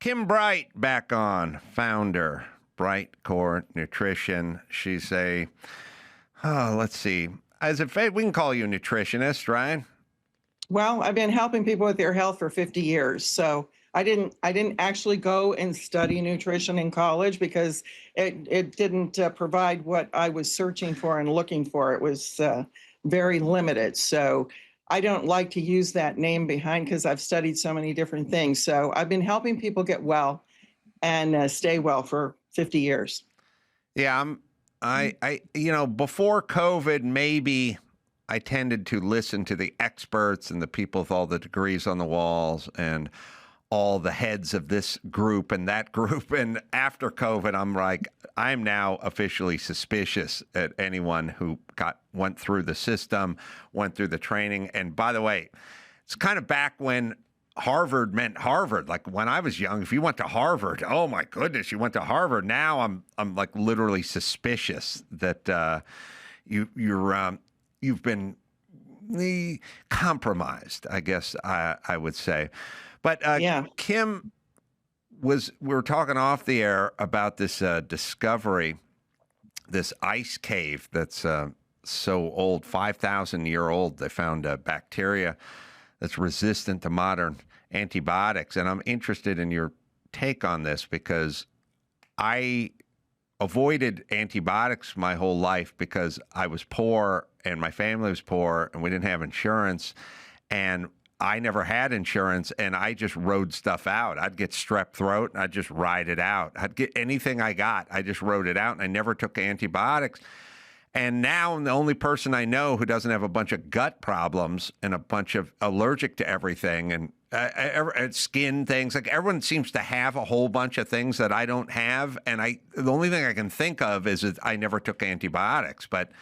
Kim Bright back on, founder, Brightcore Nutrition. She's let's see, as a we can call you a nutritionist, right? Well, I've been helping people with their health for 50 years. So I didn't actually go and study nutrition in college because it didn't provide what I was searching for and looking for. It was very limited. So I don't like to use that name behind because I've studied so many different things. So I've been helping people get well and stay well for 50 years. Yeah, before COVID, maybe I tended to listen to the experts and the people with all the degrees on the walls and all the heads of this group and that group. And after COVID, I'm now officially suspicious at anyone who went through the system, went through the training. And by the way, it's kind of back when Harvard meant Harvard. Like when I was young, if you went to Harvard, oh my goodness, you went to Harvard. Now I'm like literally suspicious that you've been compromised, I guess I would say. But Yeah. Kim we were talking off the air about this discovery, this ice cave that's so old, 5,000-year-old. They found a bacteria that's resistant to modern antibiotics. And I'm interested in your take on this because I avoided antibiotics my whole life because I was poor and my family was poor and we didn't have insurance. And I never had insurance, and I just rode stuff out. I'd get strep throat, and I'd just ride it out. I'd get anything I got. I just rode it out, and I never took antibiotics. And now I'm the only person I know who doesn't have a bunch of gut problems and a bunch of allergic to everything and skin things. Like everyone seems to have a whole bunch of things that I don't have, and the only thing I can think of is that I never took antibiotics. But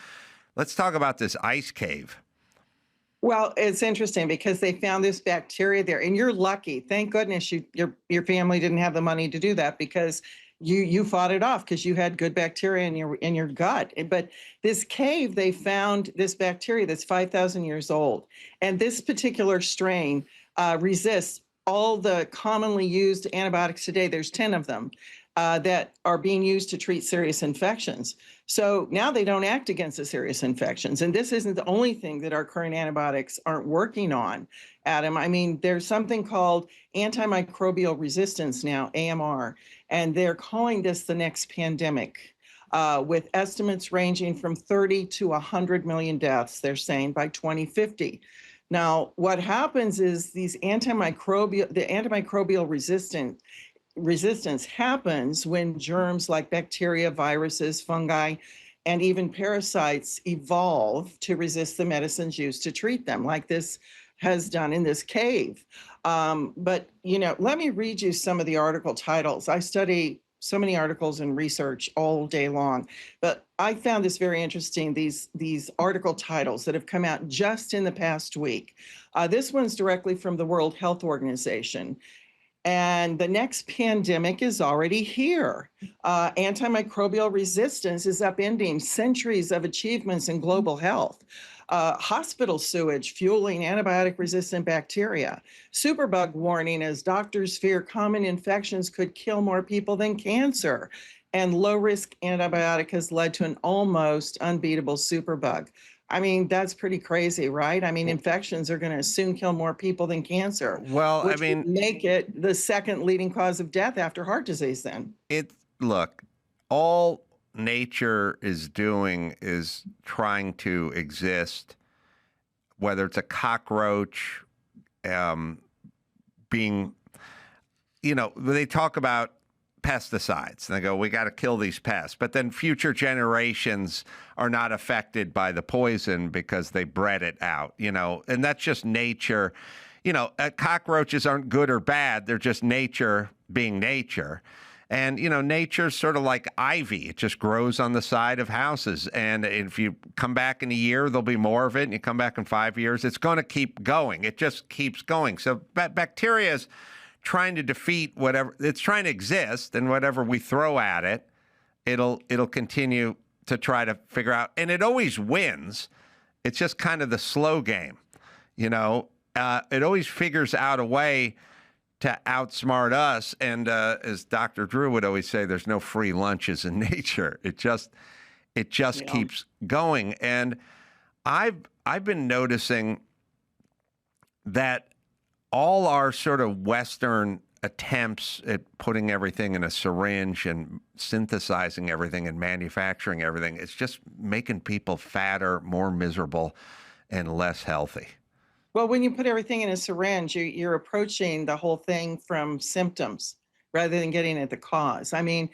let's talk about this ice cave. Well, it's interesting because they found this bacteria there, and you're lucky. Thank goodness your family didn't have the money to do that because you fought it off because you had good bacteria in your gut. But this cave, they found this bacteria that's 5,000 years old, and this particular strain resists all the commonly used antibiotics today. There's 10 of them that are being used to treat serious infections. So now they don't act against the serious infections. And this isn't the only thing that our current antibiotics aren't working on, Adam. I mean, there's something called antimicrobial resistance now, AMR, and they're calling this the next pandemic, with estimates ranging from 30 to 100 million deaths, they're saying, by 2050. Now, what happens is the antimicrobial resistance happens when germs like bacteria, viruses, fungi, and even parasites evolve to resist the medicines used to treat them, like this has done in this cave. But, let me read you some of the article titles. I study so many articles and research all day long, but I found this very interesting, these article titles that have come out just in the past week. This one's directly from the World Health Organization. And the next pandemic is already here. Antimicrobial resistance is upending centuries of achievements in global health. Hospital sewage fueling antibiotic-resistant bacteria. Superbug warning as doctors fear common infections could kill more people than cancer. And low-risk antibiotic has led to an almost unbeatable superbug. I mean, that's pretty crazy, right? I mean, infections are going to soon kill more people than cancer. Well, which would make it the second leading cause of death after heart disease then. Look, all nature is doing is trying to exist, whether it's a cockroach being, they talk about pesticides and they go, we got to kill these pests, but then future generations are not affected by the poison because they bred it out, and that's just nature. Cockroaches aren't good or bad. They're just nature being nature. And, nature's sort of like ivy. It just grows on the side of houses. And if you come back in a year, there'll be more of it. And you come back in 5 years, it's going to keep going. It just keeps going. So bacteria is trying to defeat whatever it's trying to exist, and whatever we throw at it, it'll continue to try to figure out, and it always wins. It's just kind of the slow game, it always figures out a way to outsmart us. And as Dr. Drew would always say, there's no free lunches in nature. It just Yeah. keeps going. And I've been noticing that all our sort of Western attempts at putting everything in a syringe and synthesizing everything and manufacturing everything, it's just making people fatter, more miserable, and less healthy. Well, when you put everything in a syringe, you're approaching the whole thing from symptoms rather than getting at the cause. I mean,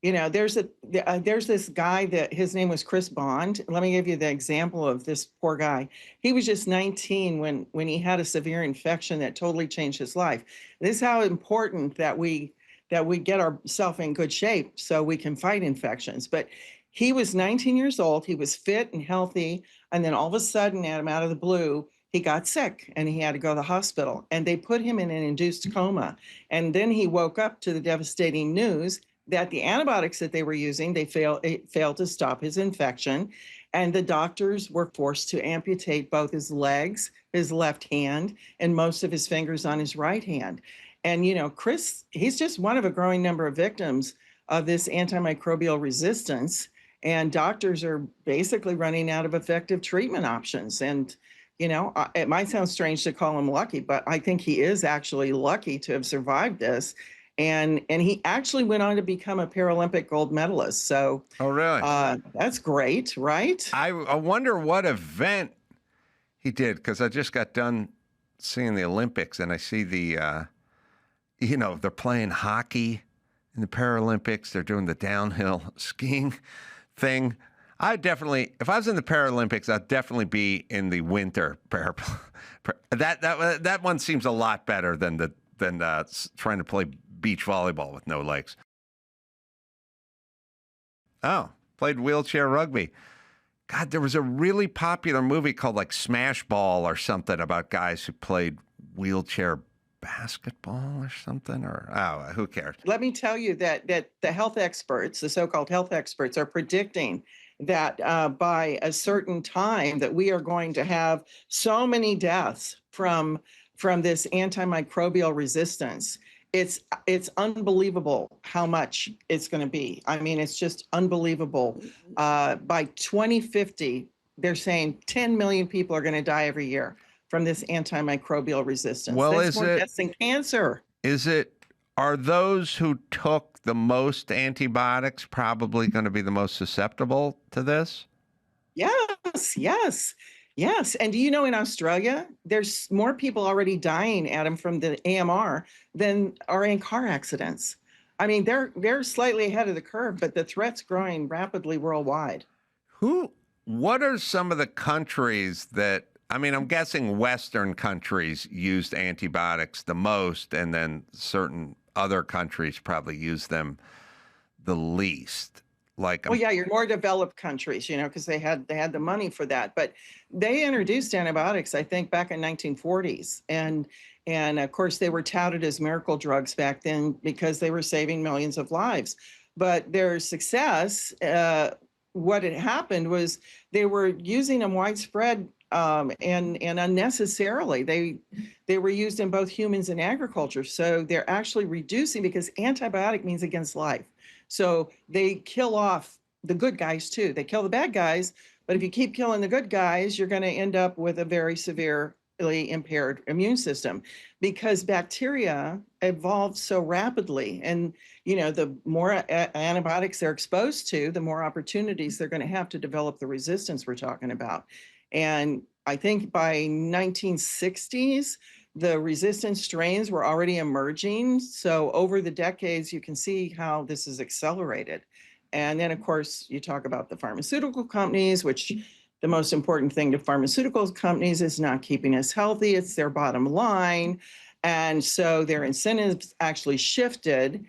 there's this guy that his name was Chris Bond. Let me give you the example of this poor guy. He was just 19 when he had a severe infection that totally changed his life. This is how important that we get ourselves in good shape so we can fight infections. But he was 19 years old. He was fit and healthy, and then all of a sudden, Adam, out of the blue, he got sick and he had to go to the hospital. And they put him in an induced coma. And then he woke up to the devastating news that the antibiotics that they were using, it failed to stop his infection. And the doctors were forced to amputate both his legs, his left hand, and most of his fingers on his right hand. And, Chris, he's just one of a growing number of victims of this antimicrobial resistance. And doctors are basically running out of effective treatment options. And, it might sound strange to call him lucky, but I think he is actually lucky to have survived this. And he actually went on to become a Paralympic gold medalist. So, Oh, really? That's great, right? I wonder what event he did, because I just got done seeing the Olympics, and I see they're playing hockey in the Paralympics. They're doing the downhill skiing thing. If I was in the Paralympics, I'd definitely be in the winter that one seems a lot better than trying to play beach volleyball with no legs. Oh, played wheelchair rugby. God, there was a really popular movie called like Smash Ball or something about guys who played wheelchair basketball or something, who cares? Let me tell you that the health experts, the so-called health experts, are predicting that by a certain time that we are going to have so many deaths from this antimicrobial resistance. It's unbelievable how much it's going to be. I mean, it's just unbelievable. By 2050, they're saying 10 million people are going to die every year from this antimicrobial resistance. Well, that's more deaths than cancer. Are those who took the most antibiotics probably going to be the most susceptible to this? Yes. And do you know in Australia, there's more people already dying, Adam, from the AMR than are in car accidents. I mean, they're slightly ahead of the curve, but the threat's growing rapidly worldwide. What are some of the countries I'm guessing Western countries used antibiotics the most, and then certain other countries probably use them the least. Your more developed countries, because they had the money for that. But they introduced antibiotics, I think, back in 1940s. And of course, they were touted as miracle drugs back then because they were saving millions of lives. But their success, what had happened was they were using them widespread and unnecessarily. They were used in both humans and agriculture. So they're actually reducing, because antibiotic means against life. So they kill off the good guys too. They kill the bad guys, but if you keep killing the good guys, you're going to end up with a very severely impaired immune system, because bacteria evolve so rapidly. And, the more antibiotics they're exposed to, the more opportunities they're going to have to develop the resistance we're talking about. And I think by 1960s, the resistant strains were already emerging. So over the decades, you can see how this is accelerated. And then, of course, you talk about the pharmaceutical companies, which the most important thing to pharmaceutical companies is not keeping us healthy. It's their bottom line. And so their incentives actually shifted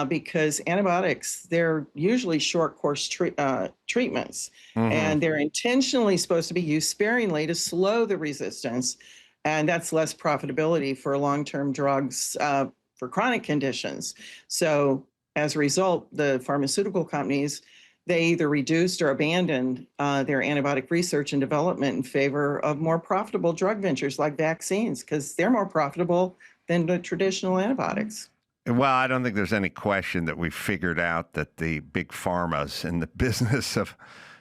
because antibiotics, they're usually short course treatments. Mm-hmm. And they're intentionally supposed to be used sparingly to slow the resistance. And that's less profitability for long-term drugs for chronic conditions. So as a result, the pharmaceutical companies, they either reduced or abandoned their antibiotic research and development in favor of more profitable drug ventures like vaccines, because they're more profitable than the traditional antibiotics. Well, I don't think there's any question that we figured out that the big pharma's in the business of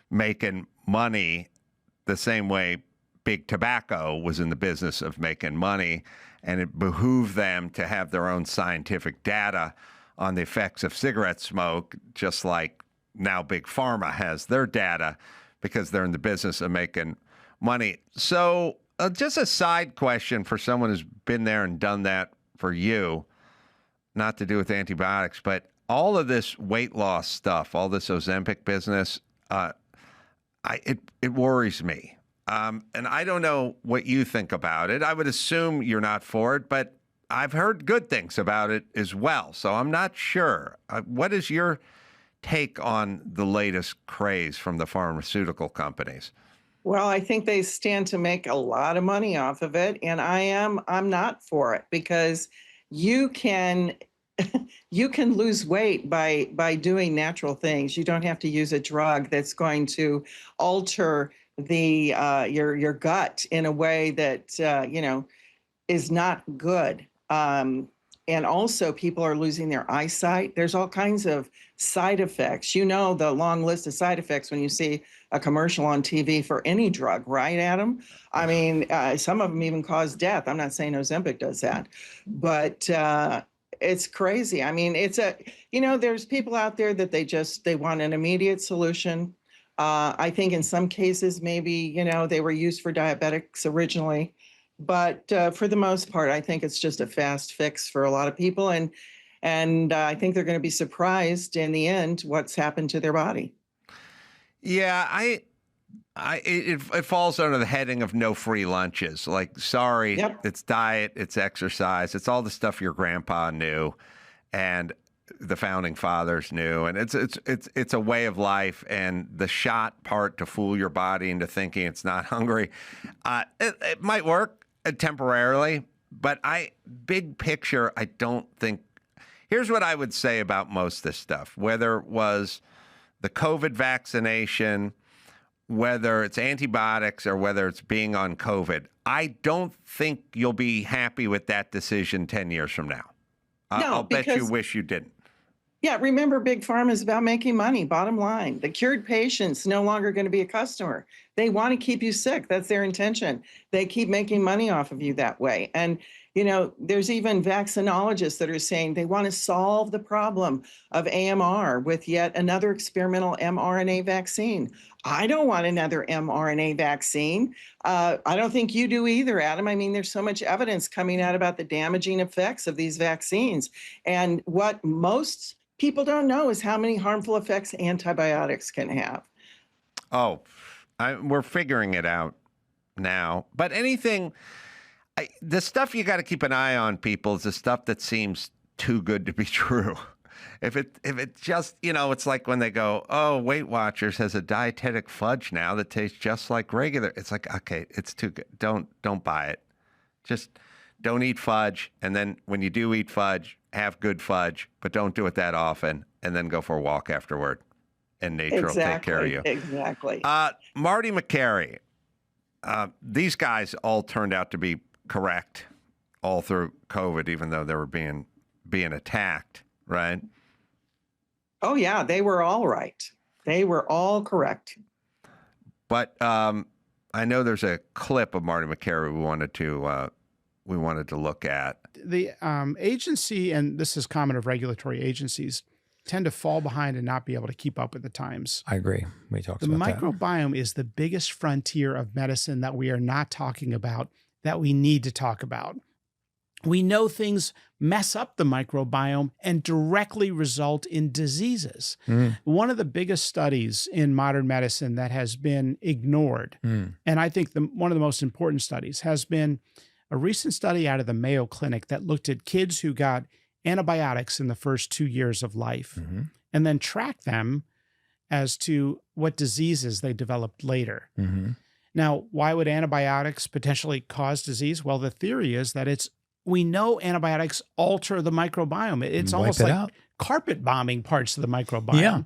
making money the same way big tobacco was in the business of making money, and it behooved them to have their own scientific data on the effects of cigarette smoke, just like now big pharma has their data because they're in the business of making money. So just a side question for someone who's been there and done that for you, not to do with antibiotics, but all of this weight loss stuff, all this Ozempic business, it worries me. And I don't know what you think about it. I would assume you're not for it, but I've heard good things about it as well. So I'm not sure. What is your take on the latest craze from the pharmaceutical companies? Well, I think they stand to make a lot of money off of it, and I'm not for it, because you can you can lose weight by doing natural things. You don't have to use a drug that's going to alter the your gut in a way that is not good. And also, people are losing their eyesight. There's all kinds of side effects. You know, the long list of side effects when you see a commercial on TV for any drug, right, Adam? I mean, some of them even cause death. I'm not saying Ozempic does that, but it's crazy. I mean, there's people out there that they want an immediate solution. I think in some cases, maybe, they were used for diabetics originally. But for the most part, I think it's just a fast fix for a lot of people. And I think they're going to be surprised in the end what's happened to their body. Yeah, it falls under the heading of no free lunches. Like, sorry, Yep. It's diet, it's exercise, it's all the stuff your grandpa knew and the founding fathers knew. And it's a way of life. And the shot part to fool your body into thinking it's not hungry, it might work temporarily, but big picture, I don't think. Here's what I would say about most of this stuff, whether it was the COVID vaccination, whether it's antibiotics, or whether it's being on COVID. I don't think you'll be happy with that decision 10 years from now. I'll bet you wish you didn't. Yeah, remember, Big Pharma is about making money, bottom line. The cured patient's no longer going to be a customer. They want to keep you sick. That's their intention. They keep making money off of you that way. And, there's even vaccinologists that are saying they want to solve the problem of AMR with yet another experimental mRNA vaccine. I don't want another mRNA vaccine. I don't think you do either, Adam. I mean, there's so much evidence coming out about the damaging effects of these vaccines. And what most people don't know is how many harmful effects antibiotics can have. Oh, we're figuring it out now. But the stuff you got to keep an eye on, people, is the stuff that seems too good to be true. If it just, it's like when they go, oh, Weight Watchers has a dietetic fudge now that tastes just like regular. It's like, okay, it's too good. Don't buy it. Just don't eat fudge. And then when you do eat fudge, have good fudge, but don't do it that often. And then go for a walk afterward. And nature will take care of you. Exactly. Marty Makary, these guys all turned out to be correct all through COVID, even though they were being attacked, right? Oh, yeah, they were all right. They were all correct. But I know there's a clip of Marty Makary we wanted to look at. The agency, and this is common of regulatory agencies, tend to fall behind and not be able to keep up with the times. I agree. We talked about that. The microbiome is the biggest frontier of medicine that we are not talking about, that we need to talk about. We know things mess up the microbiome and directly result in diseases. One of the biggest studies in modern medicine that has been ignored, and I think one of the most important studies, has been a recent study out of the Mayo Clinic that looked at kids who got antibiotics in the first 2 years of life and then tracked them as to what diseases they developed later. Now, why would antibiotics potentially cause disease? Well, the theory is that we know antibiotics alter the microbiome. It's almost like carpet bombing parts of the microbiome. Yeah.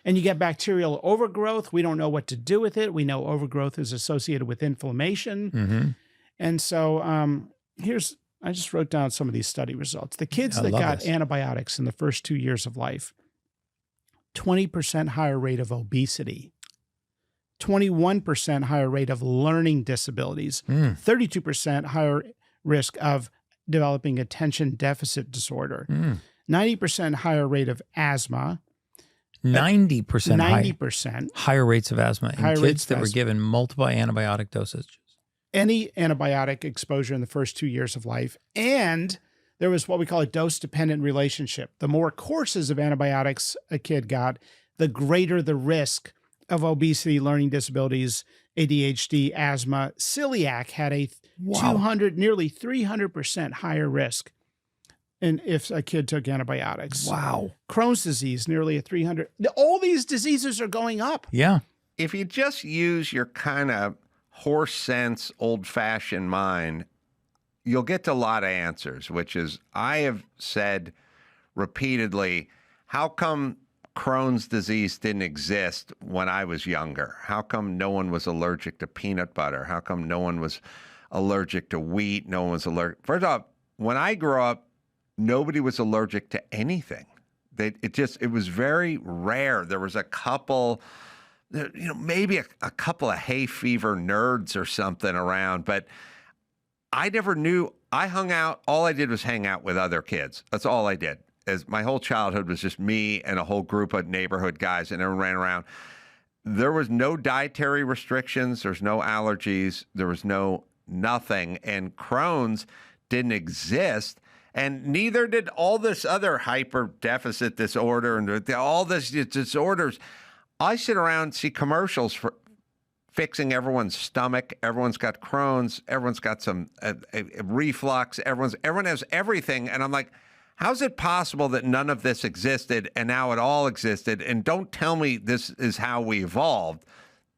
And you get bacterial overgrowth. We don't know what to do with it. We know overgrowth is associated with inflammation. And so here's I just wrote down some of these study results. The kids I that love got this. antibiotics in the first 2 years of life, 20% higher rate of obesity, 21% higher rate of learning disabilities, 32% higher risk of developing attention deficit disorder, 90% higher rate of asthma, 90% higher rates of asthma in kids that were given multiple antibiotic dosages. Any antibiotic exposure in the first 2 years of life. And there was what we call a dose-dependent relationship. The more courses of antibiotics a kid got, the greater the risk of obesity, learning disabilities, ADHD, asthma. Celiac had a 200, nearly 300% higher risk if a kid took antibiotics. Wow. Crohn's disease, nearly a 300. All these diseases are going up. Yeah. If you just use your kind of horse sense, old-fashioned mind, you'll get to a lot of answers, which is I have said repeatedly, how come Crohn's disease didn't exist when I was younger? How come no one was allergic to peanut butter? How come no one was allergic to wheat? No one was allergic. First off, when I grew up, nobody was allergic to anything. It was very rare. There was a couple, maybe a couple of hay fever nerds or something around, but I never knew. I hung out. All I did was hang out with other kids. That's all I did. As my whole childhood was just me and a whole group of neighborhood guys, and everyone ran around. There was no dietary restrictions. There's no allergies. There was nothing. And Crohn's didn't exist. And neither did all this other hyper deficit disorder and all these disorders. I sit around and see commercials for fixing everyone's stomach. Everyone's got Crohn's. Everyone's got some reflux. Everyone has everything. And I'm like, how's it possible that none of this existed and now it all existed? And don't tell me this is how we evolved.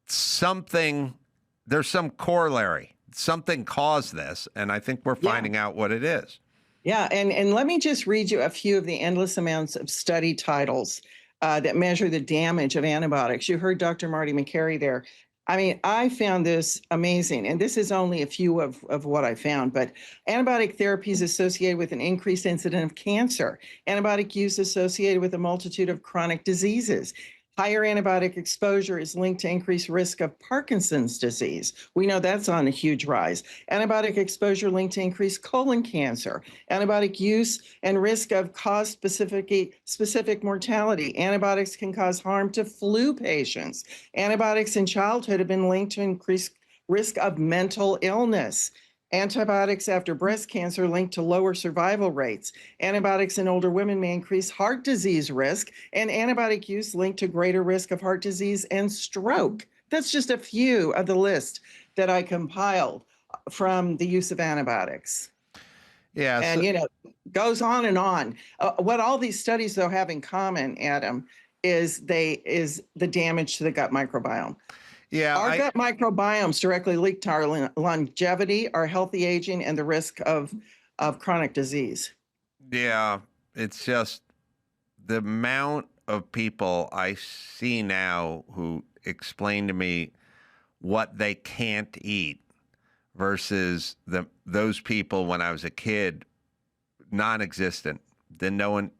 There's some corollary. Something caused this. And I think we're finding out what it is. Yeah, and let me just read you a few of the endless amounts of study titles that measure the damage of antibiotics. You heard Dr. Marty McCary there. I mean, I found this amazing, and this is only a few of what I found, but antibiotic therapy is associated with an increased incidence of cancer. Antibiotic use associated with a multitude of chronic diseases. Higher antibiotic exposure is linked to increased risk of Parkinson's disease. We know that's on a huge rise. Antibiotic exposure linked to increased colon cancer. Antibiotic use and risk of cause-specific mortality. Antibiotics can cause harm to flu patients. Antibiotics in childhood have been linked to increased risk of mental illness. Antibiotics after breast cancer linked to lower survival rates. Antibiotics in older women may increase heart disease risk, and antibiotic use linked to greater risk of heart disease and stroke. That's just a few of the list that I compiled from the use of antibiotics. Yeah. And, goes on and on. What all these studies, though, have in common, Adam, is the damage to the gut microbiome. Yeah, our gut microbiomes directly link to our longevity, our healthy aging, and the risk of chronic disease. Yeah, it's just the amount of people I see now who explain to me what they can't eat versus those people when I was a kid, non-existent. Then no one.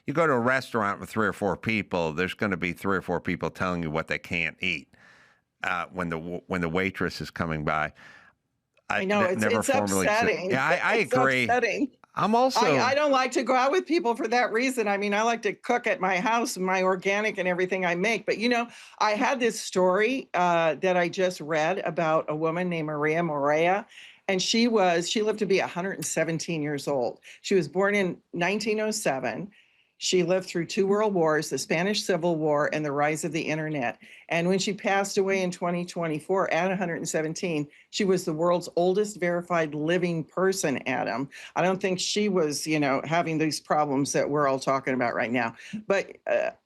You go to a restaurant with 3 or 4 people, there's going to be 3 or 4 people telling you what they can't eat. When the waitress is coming by, I know it's upsetting. Yeah, I agree. Upsetting. I'm also. I don't like to go out with people for that reason. I mean, I like to cook at my house, my organic and everything I make. But I had this story that I just read about a woman named Maria Morea, and she lived to be 117 years old. She was born in 1907. She lived through 2 world wars, the Spanish Civil War, and the rise of the internet. And when she passed away in 2024 at 117, she was the world's oldest verified living person, Adam. I don't think she was, having these problems that we're all talking about right now. But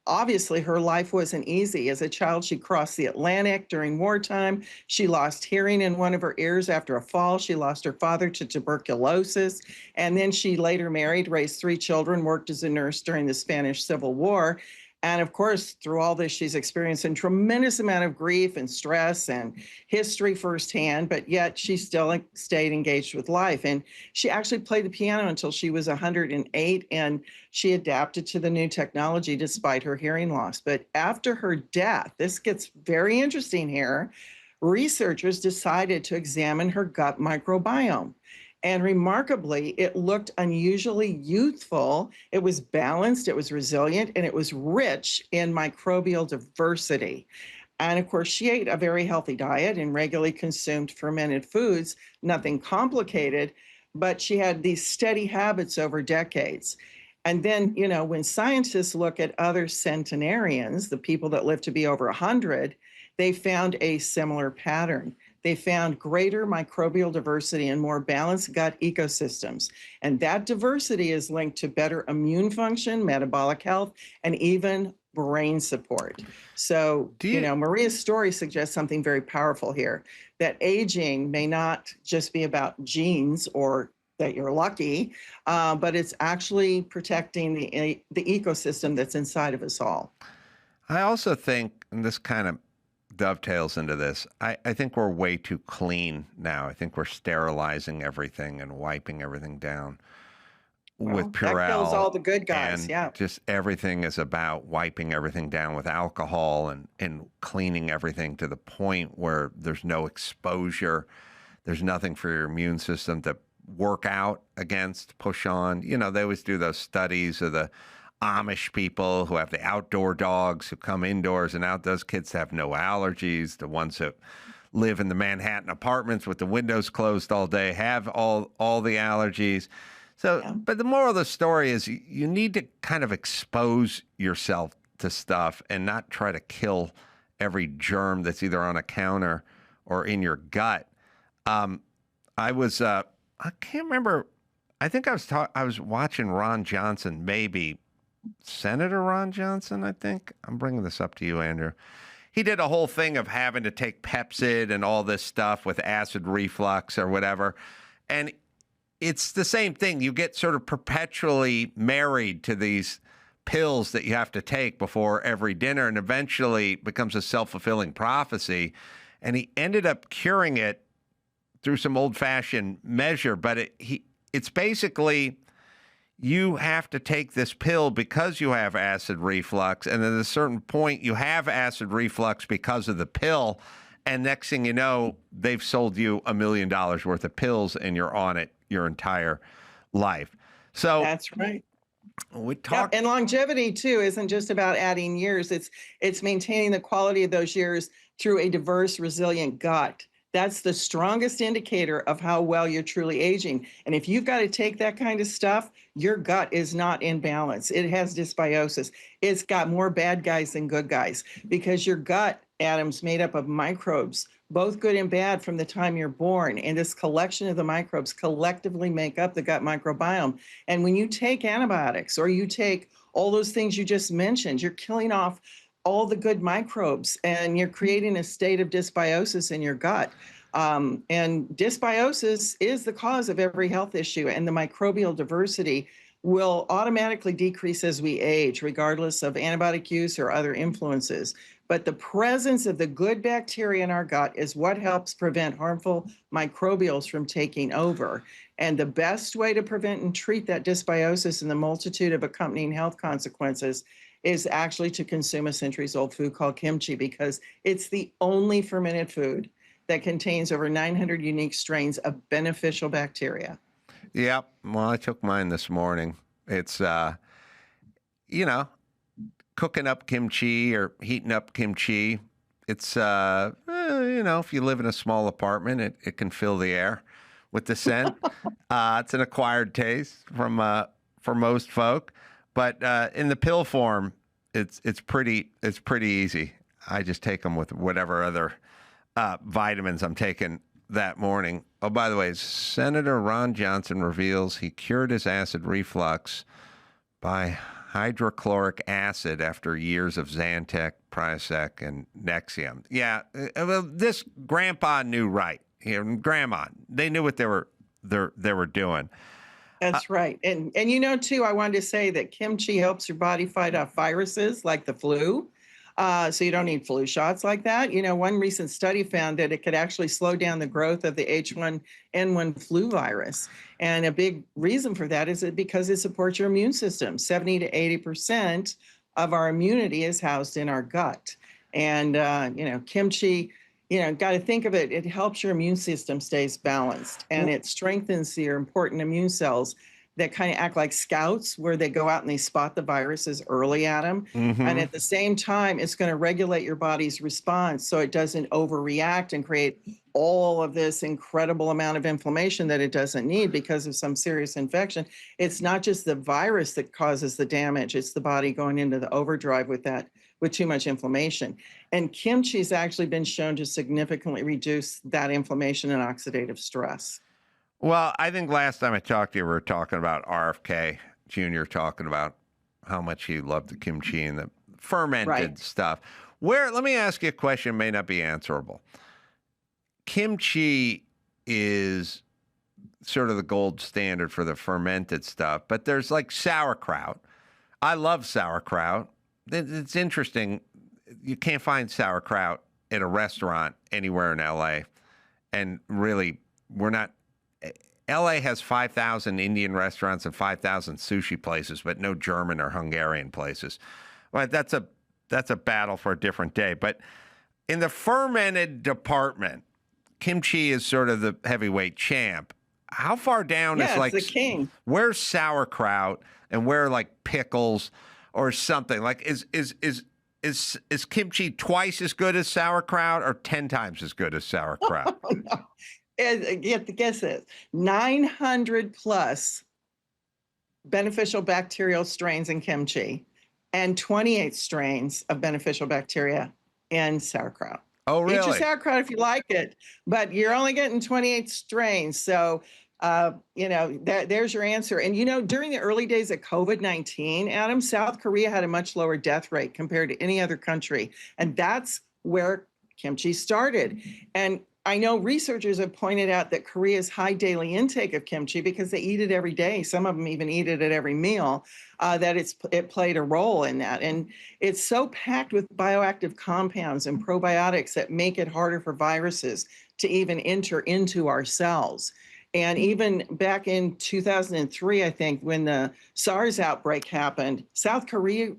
obviously, her life wasn't easy. As a child, she crossed the Atlantic during wartime. She lost hearing in one of her ears after a fall. She lost her father to tuberculosis. And then she later married, raised 3 children, worked as a nurse during the Spanish Civil War. And of course, through all this, she's experienced a tremendous amount of grief and stress and history firsthand, but yet she still stayed engaged with life. And she actually played the piano until she was 108, and she adapted to the new technology despite her hearing loss. But after her death, this gets very interesting here, researchers decided to examine her gut microbiome. And remarkably, it looked unusually youthful. It was balanced, it was resilient, and it was rich in microbial diversity. And of course, she ate a very healthy diet and regularly consumed fermented foods, nothing complicated, but she had these steady habits over decades. And then, when scientists look at other centenarians, the people that live to be over 100, they found a similar pattern. They found greater microbial diversity and more balanced gut ecosystems. And that diversity is linked to better immune function, metabolic health, and even brain support. So, Maria's story suggests something very powerful here, that aging may not just be about genes or that you're lucky, but it's actually protecting the ecosystem that's inside of us all. I also think, and this kind of dovetails into this, I think we're way too clean now. I think we're sterilizing everything and wiping everything down with Purell. That kills all the good guys, and just everything is about wiping everything down with alcohol and cleaning everything to the point where there's no exposure. There's nothing for your immune system to work out against, push on. They always do those studies of the Amish people who have the outdoor dogs who come indoors and out. Those kids have no allergies. The ones that live in the Manhattan apartments with the windows closed all day have all the allergies. So, But the moral of the story is you need to kind of expose yourself to stuff and not try to kill every germ that's either on a counter or in your gut. I can't remember. I think I was watching Ron Johnson, maybe Senator Ron Johnson, I think. I'm bringing this up to you, Andrew. He did a whole thing of having to take Pepcid and all this stuff with acid reflux or whatever. And it's the same thing. You get sort of perpetually married to these pills that you have to take before every dinner, and eventually it becomes a self-fulfilling prophecy. And he ended up curing it through some old-fashioned measure, but it's basically you have to take this pill because you have acid reflux, and at a certain point you have acid reflux because of the pill, and next thing you know, they've sold you $1 million worth of pills, and you're on it your entire life. So that's right. We talk, and longevity too isn't just about adding years. It's maintaining the quality of those years through a diverse, resilient gut. That's the strongest indicator of how well you're truly aging. And if you've got to take that kind of stuff, your gut is not in balance. It has dysbiosis. It's got more bad guys than good guys because your gut, Adam's made up of microbes, both good and bad from the time you're born. And this collection of the microbes collectively make up the gut microbiome. And when you take antibiotics or you take all those things you just mentioned, you're killing off all the good microbes, and you're creating a state of dysbiosis in your gut. And dysbiosis is the cause of every health issue, and the microbial diversity will automatically decrease as we age, regardless of antibiotic use or other influences. But the presence of the good bacteria in our gut is what helps prevent harmful microbials from taking over. And the best way to prevent and treat that dysbiosis and the multitude of accompanying health consequences is actually to consume a centuries-old food called kimchi, because it's the only fermented food that contains over 900 unique strains of beneficial bacteria. Yep. Well, I took mine this morning. It's, cooking up kimchi or heating up kimchi. It's, if you live in a small apartment, it can fill the air with the scent. It's an acquired taste for most folk. But in the pill form, it's pretty easy. I just take them with whatever other vitamins I'm taking that morning. Oh, by the way, Senator Ron Johnson reveals he cured his acid reflux by hydrochloric acid after years of Zantac, Prilosec, and Nexium. Yeah, well, this grandpa knew right. Grandma, they knew what they were doing. That's right. And too, I wanted to say that kimchi helps your body fight off viruses like the flu. So you don't need flu shots like that. One recent study found that it could actually slow down the growth of the H1N1 flu virus. And a big reason for that is because it supports your immune system. 70 to 80% of our immunity is housed in our gut. And, kimchi, got to think of it. It helps your immune system stays balanced, and it strengthens your important immune cells that kind of act like scouts, where they go out and they spot the viruses early at them. Mm-hmm. And at the same time, it's going to regulate your body's response so it doesn't overreact and create all of this incredible amount of inflammation that it doesn't need because of some serious infection. It's not just the virus that causes the damage. It's the body going into the overdrive with too much inflammation. And kimchi has actually been shown to significantly reduce that inflammation and oxidative stress. Well, I think last time I talked to you, we were talking about RFK Jr. talking about how much he loved the kimchi and the fermented stuff. Let me ask you a question, may not be answerable. Kimchi is sort of the gold standard for the fermented stuff, but there's like sauerkraut. I love sauerkraut. It's interesting. You can't find sauerkraut at a restaurant anywhere in LA. And really, LA has 5,000 Indian restaurants and 5,000 sushi places, but no German or Hungarian places. Well, that's a battle for a different day. But in the fermented department, kimchi is sort of the heavyweight champ. How far down is like the king? Where's sauerkraut and where like pickles or something? Like is kimchi twice as good as sauerkraut or 10 times as good as sauerkraut? Oh, no. Guess this: 900 plus beneficial bacterial strains in kimchi and 28 strains of beneficial bacteria in sauerkraut. Oh, really? Eat your sauerkraut if you like it, but you're only getting 28 strains. So, there's your answer. And, during the early days of COVID-19, Adam, South Korea had a much lower death rate compared to any other country. And that's where kimchi started. And I know researchers have pointed out that Korea's high daily intake of kimchi, because they eat it every day, some of them even eat it at every meal, that it played a role in that. And it's so packed with bioactive compounds and probiotics that make it harder for viruses to even enter into our cells. And even back in 2003, I think, when the SARS outbreak happened, South Korea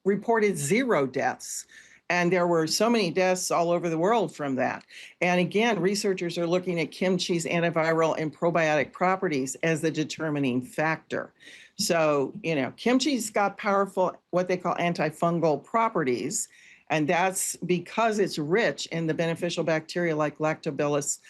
reported 0 deaths. And there were so many deaths all over the world from that. And again, researchers are looking at kimchi's antiviral and probiotic properties as the determining factor. So, kimchi's got powerful, what they call antifungal properties. And that's because it's rich in the beneficial bacteria like Lactobacillus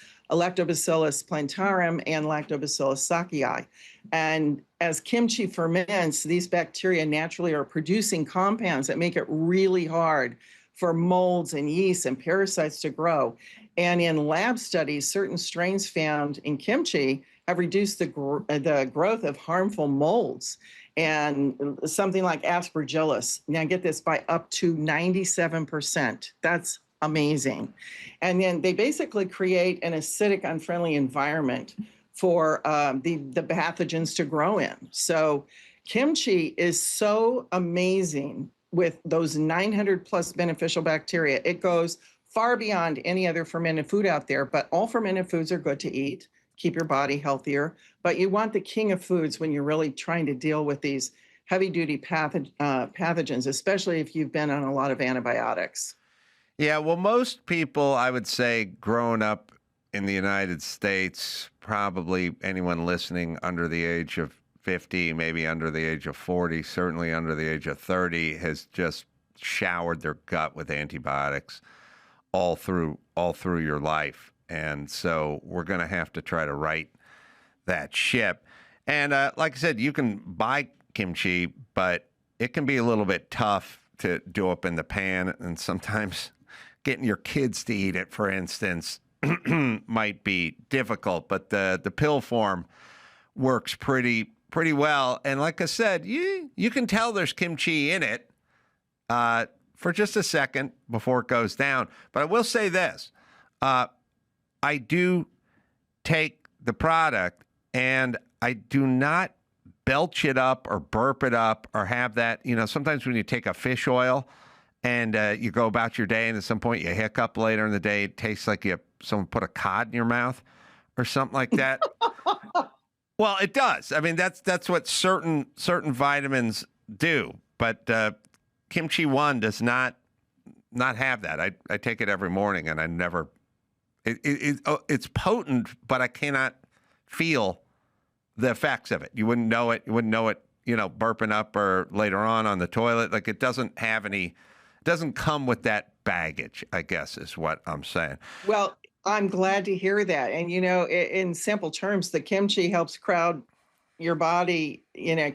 plantarum and Lactobacillus sakei. And as kimchi ferments, these bacteria naturally are producing compounds that make it really hard for molds and yeast and parasites to grow. And in lab studies, certain strains found in kimchi have reduced the growth of harmful molds, and something like Aspergillus. Now get this, by up to 97%. That's amazing. And then they basically create an acidic, unfriendly environment for the pathogens to grow in. So kimchi is so amazing with those 900 plus beneficial bacteria. It goes far beyond any other fermented food out there, but all fermented foods are good to eat, keep your body healthier. But you want the king of foods when you're really trying to deal with these heavy-duty pathogens, especially if you've been on a lot of antibiotics. Yeah, well, most people, I would say, growing up in the United States, probably anyone listening under the age of 50, maybe under the age of 40, certainly under the age of 30, has just showered their gut with antibiotics all through your life. And so we're going to have to try to right that ship. And like I said, you can buy kimchi, but it can be a little bit tough to do up in the pan. And sometimes getting your kids to eat it, for instance, might be difficult. But the pill form works pretty well. And like I said, you can tell there's kimchi in it for just a second before it goes down. But I will say this. I do take the product, and I do not belch it up or burp it up or have that, sometimes when you take a fish oil and you go about your day and at some point you hiccup later in the day, it tastes like someone put a cod in your mouth or something like that. Well, it does. I mean, that's what certain vitamins do, but Kimchi 1 does not have that. I take it every morning and I never, it's potent, but I cannot feel the effects of it. You wouldn't know it, burping up or later on the toilet. Like, it doesn't come with that baggage, I guess is what I'm saying. Well, I'm glad to hear that. And, in simple terms, the kimchi helps crowd your body,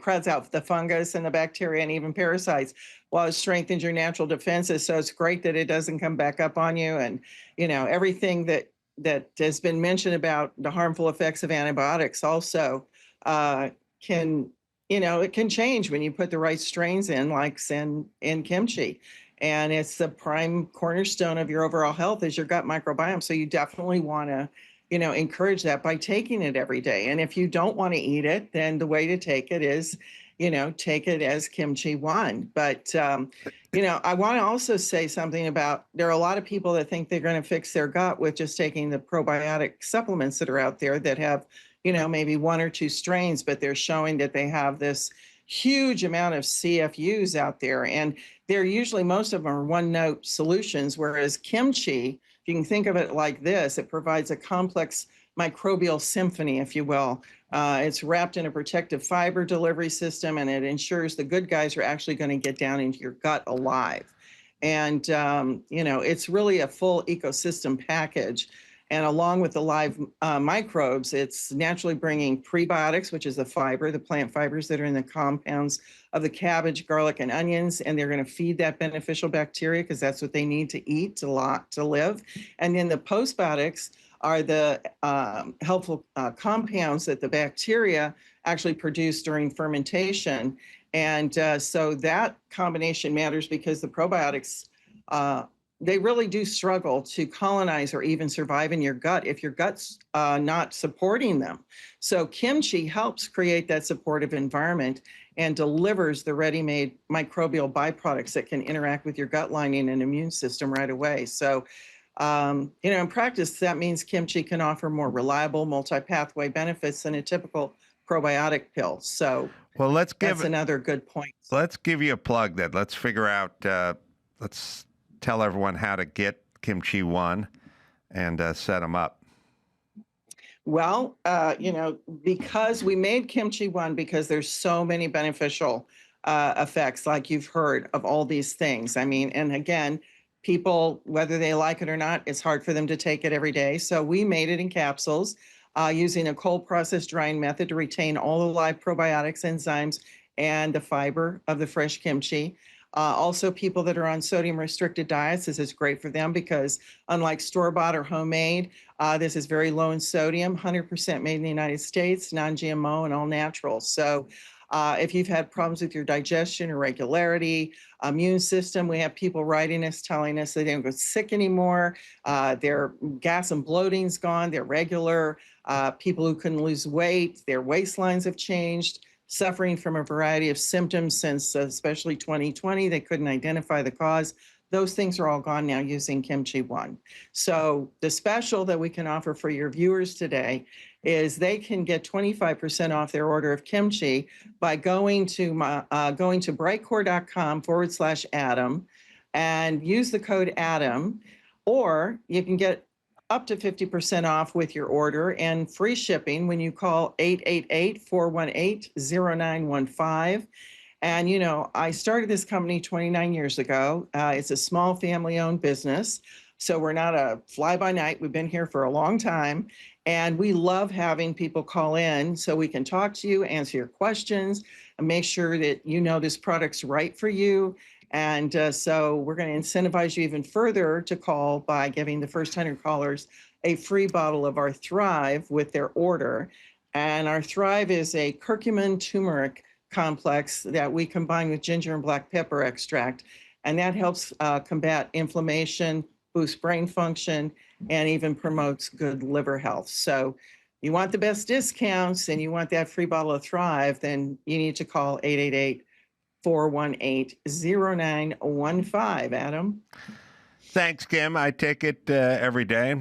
crowds out the fungus and the bacteria and even parasites while it strengthens your natural defenses. So it's great that it doesn't come back up on you. And, everything that has been mentioned about the harmful effects of antibiotics also can change when you put the right strains in, like in kimchi. And it's the prime cornerstone of your overall health is your gut microbiome. So you definitely want to, encourage that by taking it every day. And if you don't want to eat it, then the way to take it is, take it as Kimchi 1. But, I want to also say something about, there are a lot of people that think they're going to fix their gut with just taking the probiotic supplements that are out there that have, maybe 1 or 2 strains, but they're showing that they have this huge amount of CFUs out there. And they're usually, most of them are one-note solutions, whereas kimchi, if you can think of it like this, it provides a complex microbial symphony, if you will. It's wrapped in a protective fiber delivery system, and it ensures the good guys are actually going to get down into your gut alive. And, it's really a full ecosystem package. And along with the live microbes, it's naturally bringing prebiotics, which is the fiber, the plant fibers that are in the compounds of the cabbage, garlic, and onions. And they're going to feed that beneficial bacteria because that's what they need to eat to live. And then the postbiotics are the helpful compounds that the bacteria actually produce during fermentation. And so that combination matters because the probiotics they really do struggle to colonize or even survive in your gut if your gut's not supporting them. So kimchi helps create that supportive environment and delivers the ready-made microbial byproducts that can interact with your gut lining and immune system right away. So, in practice, that means kimchi can offer more reliable multi-pathway benefits than a typical probiotic pill. So well, that's another good point. Let's give you a plug then. Let's figure out, let's tell everyone how to get Kimchi 1 and set them up. Well, because we made Kimchi 1 because there's so many beneficial effects, like you've heard of all these things. I mean, and again, people, whether they like it or not, it's hard for them to take it every day. So we made it in capsules using a cold process drying method to retain all the live probiotics, enzymes, and the fiber of the fresh kimchi. Also, people that are on sodium restricted diets, this is great for them because unlike store-bought or homemade, this is very low in sodium, 100% made in the United States, non-GMO and all natural. So if you've had problems with your digestion, irregularity, immune system, we have people writing us, telling us they don't get sick anymore. Their gas and bloating's gone, they're regular. People who couldn't lose weight, their waistlines have changed. Suffering from a variety of symptoms since especially 2020. They couldn't identify the cause. Those things are all gone now using Kimchi 1. So the special that we can offer for your viewers today is they can get 25% off their order of kimchi by going to brightcore.com/Adam and use the code Adam, or you can get up to 50% off with your order and free shipping when you call 888-418-0915. And, I started this company 29 years ago. It's a small family-owned business. So we're not a fly-by-night. We've been here for a long time. And we love having people call in so we can talk to you, answer your questions, and make sure that this product's right for you. And so we're going to incentivize you even further to call by giving the first 100 callers a free bottle of our Thrive with their order. And our Thrive is a curcumin turmeric complex that we combine with ginger and black pepper extract. And that helps combat inflammation, boosts brain function, and even promotes good liver health. So, you want the best discounts and you want that free bottle of Thrive, then you need to call 888-418-0915, Adam. Thanks, Kim. I take it every day.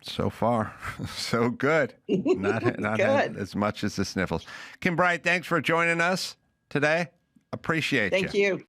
So far, so good. Not Good. as much as the sniffles. Kim Bright, thanks for joining us today. Appreciate you. Thank you.